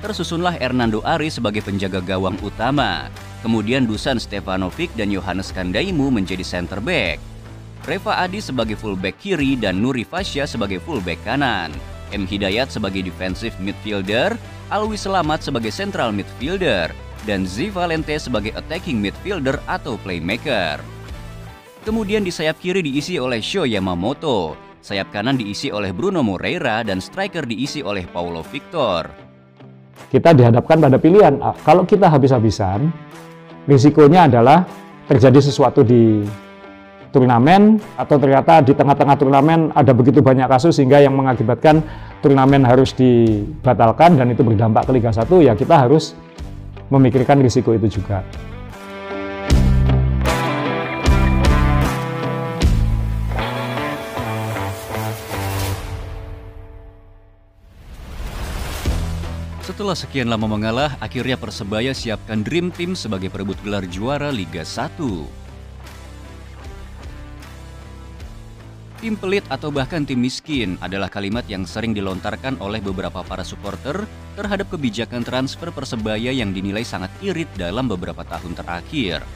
Tersusunlah Hernando Ari sebagai penjaga gawang utama. Kemudian Dusan Stevanovic dan Johannes Kandaimu menjadi center back. Reva Adi sebagai fullback kiri dan Nuri Fasya sebagai fullback kanan. M. Hidayat sebagai defensive midfielder, Alwi Selamat sebagai central midfielder, dan Z Valente sebagai attacking midfielder atau playmaker. Kemudian di sayap kiri diisi oleh Sho Yamamoto, sayap kanan diisi oleh Bruno Moreira, dan striker diisi oleh Paulo Victor. Kita dihadapkan pada pilihan, kalau kita habis-habisan, risikonya adalah terjadi sesuatu di turnamen, atau ternyata di tengah-tengah turnamen ada begitu banyak kasus sehingga yang mengakibatkan turnamen harus dibatalkan dan itu berdampak ke Liga 1, ya kita harus memikirkan risiko itu juga. Setelah sekian lama mengalah, akhirnya Persebaya siapkan Dream Team sebagai perebut gelar juara Liga 1. Tim pelit atau bahkan tim miskin adalah kalimat yang sering dilontarkan oleh beberapa para supporter terhadap kebijakan transfer Persebaya yang dinilai sangat irit dalam beberapa tahun terakhir.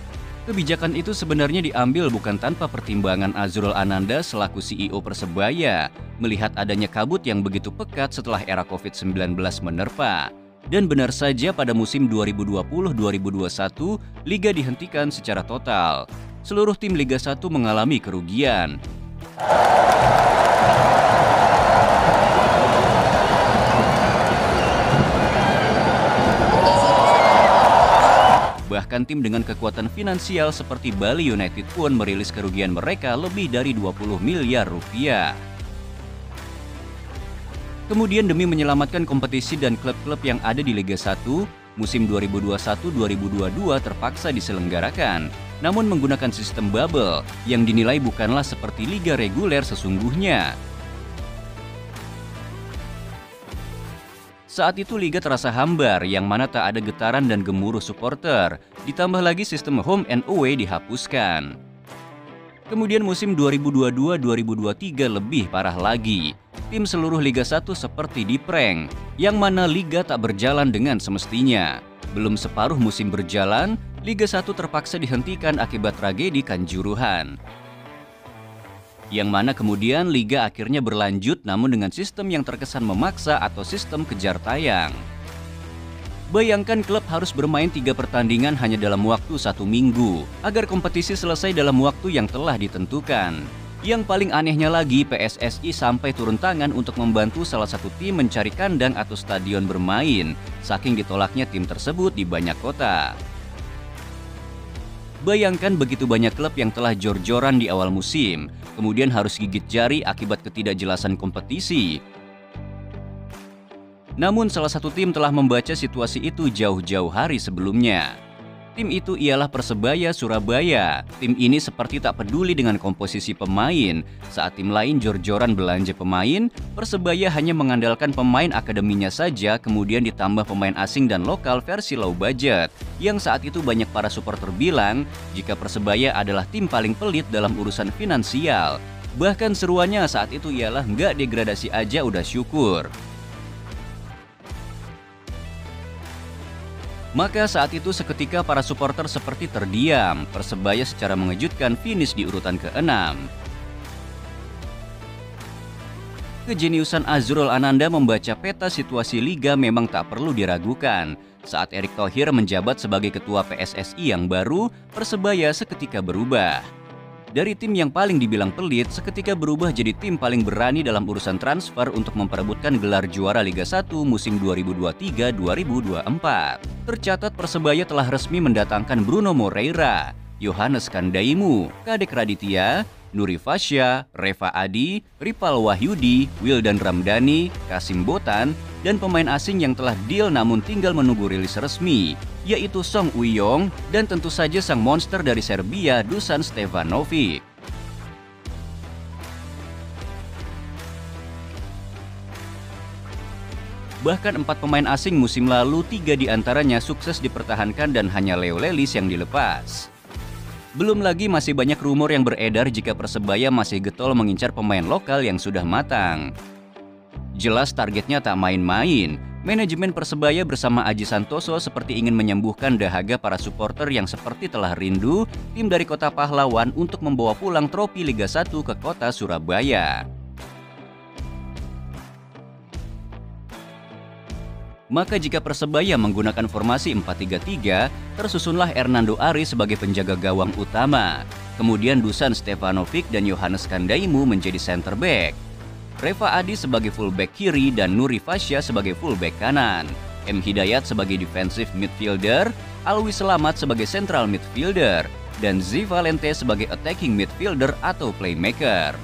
Kebijakan itu sebenarnya diambil bukan tanpa pertimbangan Azrul Ananda selaku CEO Persebaya, melihat adanya kabut yang begitu pekat setelah era COVID-19 menerpa. Dan benar saja pada musim 2020-2021, Liga dihentikan secara total. Seluruh tim Liga 1 mengalami kerugian. Bahkan tim dengan kekuatan finansial seperti Bali United pun merilis kerugian mereka lebih dari 20 miliar rupiah. Kemudian demi menyelamatkan kompetisi dan klub-klub yang ada di Liga 1, musim 2021-2022 terpaksa diselenggarakan, namun menggunakan sistem bubble yang dinilai bukanlah seperti liga reguler sesungguhnya. Saat itu liga terasa hambar yang mana tak ada getaran dan gemuruh supporter, ditambah lagi sistem home and away dihapuskan. Kemudian musim 2022-2023 lebih parah lagi. Tim seluruh Liga 1 seperti diprank, yang mana liga tak berjalan dengan semestinya. Belum separuh musim berjalan, Liga 1 terpaksa dihentikan akibat tragedi Kanjuruhan. Yang mana kemudian liga akhirnya berlanjut namun dengan sistem yang terkesan memaksa atau sistem kejar tayang. Bayangkan klub harus bermain 3 pertandingan hanya dalam waktu 1 minggu agar kompetisi selesai dalam waktu yang telah ditentukan. Yang paling anehnya lagi, PSSI sampai turun tangan untuk membantu salah satu tim mencari kandang atau stadion bermain, saking ditolaknya tim tersebut di banyak kota. Bayangkan begitu banyak klub yang telah jor-joran di awal musim, kemudian harus gigit jari akibat ketidakjelasan kompetisi. Namun salah satu tim telah membaca situasi itu jauh-jauh hari sebelumnya. Tim itu ialah Persebaya Surabaya. Tim ini seperti tak peduli dengan komposisi pemain. Saat tim lain jor-joran belanja pemain, Persebaya hanya mengandalkan pemain akademinya saja, kemudian ditambah pemain asing dan lokal versi low budget. Yang saat itu banyak para supporter bilang, jika Persebaya adalah tim paling pelit dalam urusan finansial. Bahkan seruannya saat itu ialah nggak degradasi aja udah syukur. Maka saat itu seketika para supporter seperti terdiam. Persebaya secara mengejutkan finish di urutan ke-6. Kejeniusan Azrul Ananda membaca peta situasi liga memang tak perlu diragukan. Saat Erick Thohir menjabat sebagai ketua PSSI yang baru, Persebaya seketika berubah. Dari tim yang paling dibilang pelit, seketika berubah jadi tim paling berani dalam urusan transfer untuk memperebutkan gelar juara Liga 1 musim 2023-2024. Tercatat Persebaya telah resmi mendatangkan Bruno Moreira, Johannes Kandaimu, Kadek Raditya, Nuri Fasya, Reva Adi, Ripal Wahyudi, Wildan Ramdhani, Kasim Botan, dan pemain asing yang telah deal namun tinggal menunggu rilis resmi, yaitu Song Uiyong dan tentu saja sang monster dari Serbia Dusan Stevanovic. Bahkan 4 pemain asing musim lalu, 3 diantaranya sukses dipertahankan dan hanya Leo Lelis yang dilepas. Belum lagi masih banyak rumor yang beredar jika Persebaya masih getol mengincar pemain lokal yang sudah matang. Jelas targetnya tak main-main. Manajemen Persebaya bersama Aji Santoso seperti ingin menyembuhkan dahaga para supporter yang seperti telah rindu tim dari kota pahlawan untuk membawa pulang trofi Liga 1 ke kota Surabaya. Maka jika Persebaya menggunakan formasi 4-3-3, tersusunlah Hernando Ari sebagai penjaga gawang utama. Kemudian Dusan Stefanovic dan Yohannes Kandaimu menjadi center back. Reva Adi sebagai fullback kiri dan Nuri Fasya sebagai fullback kanan. M. Hidayat sebagai defensive midfielder, Alwi Selamat sebagai central midfielder, dan Z Valente sebagai attacking midfielder atau playmaker.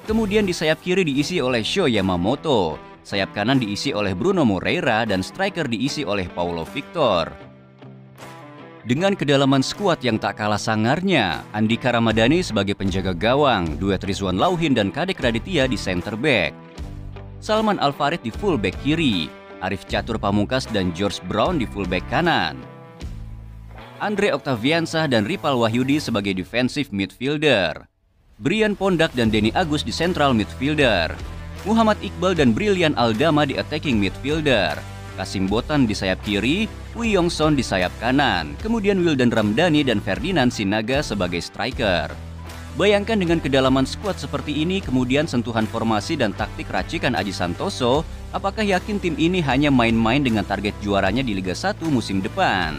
Kemudian di sayap kiri diisi oleh Sho Yamamoto, sayap kanan diisi oleh Bruno Moreira, dan striker diisi oleh Paulo Victor. Dengan kedalaman skuad yang tak kalah sangarnya, Andika Ramadhani sebagai penjaga gawang, duet Rizwan Lauhin dan Kadek Raditya di center back. Salman Al-Farid di fullback kiri, Arif Catur Pamungkas dan George Brown di fullback kanan. Andre Octaviansah dan Ripal Wahyudi sebagai defensive midfielder. Brian Pondak dan Denny Agus di central midfielder. Muhammad Iqbal dan Brilian Aldama di attacking midfielder. Kasim Botan di sayap kiri, Wi Yongson di sayap kanan, kemudian Wildan Ramdhani dan Ferdinand Sinaga sebagai striker. Bayangkan dengan kedalaman skuad seperti ini, kemudian sentuhan formasi dan taktik racikan Aji Santoso, apakah yakin tim ini hanya main-main dengan target juaranya di Liga 1 musim depan?